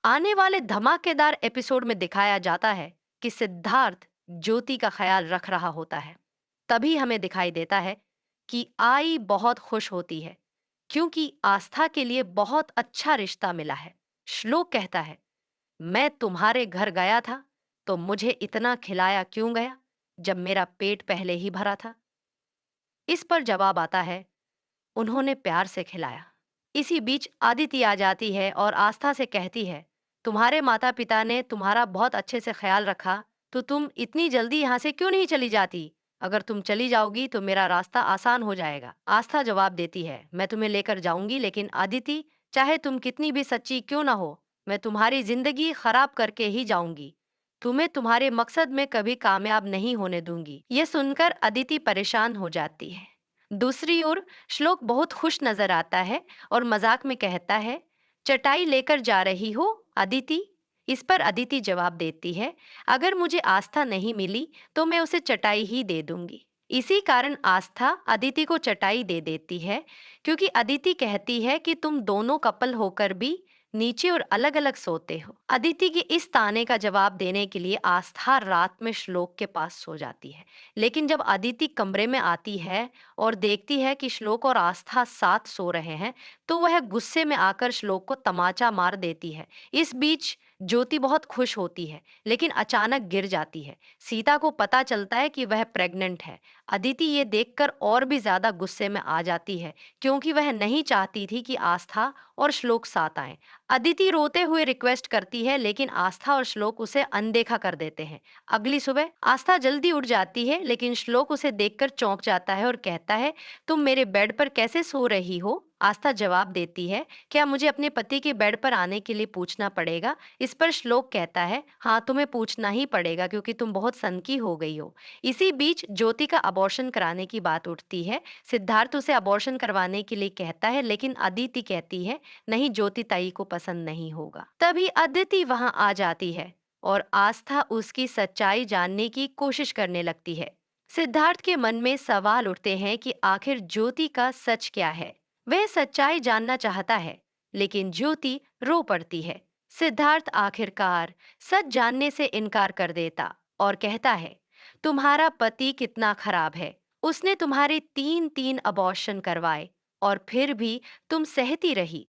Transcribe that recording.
आने वाले धमाकेदार एपिसोड में दिखाया जाता है कि सिद्धार्थ ज्योति का ख्याल रख रहा होता है। तभी हमें दिखाई देता है कि आई बहुत खुश होती है क्योंकि आस्था के लिए बहुत अच्छा रिश्ता मिला है। श्लोक कहता है, मैं तुम्हारे घर गया था तो मुझे इतना खिलाया क्यों गया जब मेरा पेट पहले ही भरा था। इस पर जवाब आता है, उन्होंने प्यार से खिलाया। इसी बीच आदिति आ जाती है और आस्था से कहती है, तुम्हारे माता पिता ने तुम्हारा बहुत अच्छे से ख्याल रखा, तो तुम इतनी जल्दी यहाँ से क्यों नहीं चली जाती? अगर तुम चली जाओगी तो मेरा रास्ता आसान हो जाएगा। आस्था जवाब देती है, मैं तुम्हें लेकर जाऊंगी, लेकिन आदिति, चाहे तुम कितनी भी सच्ची क्यों ना हो, मैं तुम्हारी जिंदगी खराब करके ही जाऊंगी। तुम्हें तुम्हारे मकसद में कभी कामयाब नहीं होने दूंगी। ये सुनकर अदिति परेशान हो जाती है। दूसरी ओर श्लोक बहुत खुश नजर आता है और मजाक में कहता है, चटाई लेकर जा रही हो अदिति? इस पर अदिति जवाब देती है, अगर मुझे आस्था नहीं मिली तो मैं उसे चटाई ही दे दूंगी। इसी कारण आस्था अदिति को चटाई दे देती है, क्योंकि अदिति कहती है कि तुम दोनों कपल होकर भी नीचे और अलग अलग सोते हो। अदिति के इस ताने का जवाब देने के लिए आस्था रात में श्लोक के पास सो जाती है। लेकिन जब अदिति कमरे में आती है और देखती है कि श्लोक और आस्था साथ सो रहे हैं, तो वह गुस्से में आकर श्लोक को तमाचा मार देती है। इस बीच ज्योति बहुत खुश होती है, लेकिन अचानक गिर जाती है। सीता को पता चलता है कि वह प्रेग्नेंट है। अदिति ये देखकर और भी ज्यादा गुस्से में आ जाती है, क्योंकि वह नहीं चाहती थी कि आस्था और श्लोक साथ आए। अदिति रोते हुए रिक्वेस्ट करती है, लेकिन आस्था और श्लोक उसे अनदेखा कर देते हैं। अगली सुबह आस्था जल्दी उठ जाती है, लेकिन श्लोक उसे देखकर चौंक जाता है और कहता है, तुम मेरे बेड पर कैसे सो रही हो? आस्था जवाब देती है, क्या मुझे अपने पति के बेड पर आने के लिए पूछना पड़ेगा? इस पर श्लोक कहता है, हाँ, तुम्हें पूछना ही पड़ेगा क्योंकि तुम बहुत सनकी हो गई हो। इसी बीच ज्योति का अबॉर्शन कराने की बात उठती है। सिद्धार्थ उसे अबॉर्शन करवाने के लिए कहता है, लेकिन अदिति कहती है, नहीं, ज्योति ताई को पसंद नहीं होगा। तभी अदिति वहां आ जाती है और आस्था उसकी सच्चाई जानने की कोशिश करने लगती है। सिद्धार्थ के मन में सवाल उठते हैं कि आखिर ज्योति का सच क्या है। वह सच्चाई जानना चाहता है, लेकिन ज्योति रो पड़ती है। सिद्धार्थ आखिरकार सच जानने से इनकार कर देता और कहता है, तुम्हारा पति कितना खराब है। उसने तुम्हारे तीन तीन अबॉर्शन करवाए और फिर भी तुम सहती रही।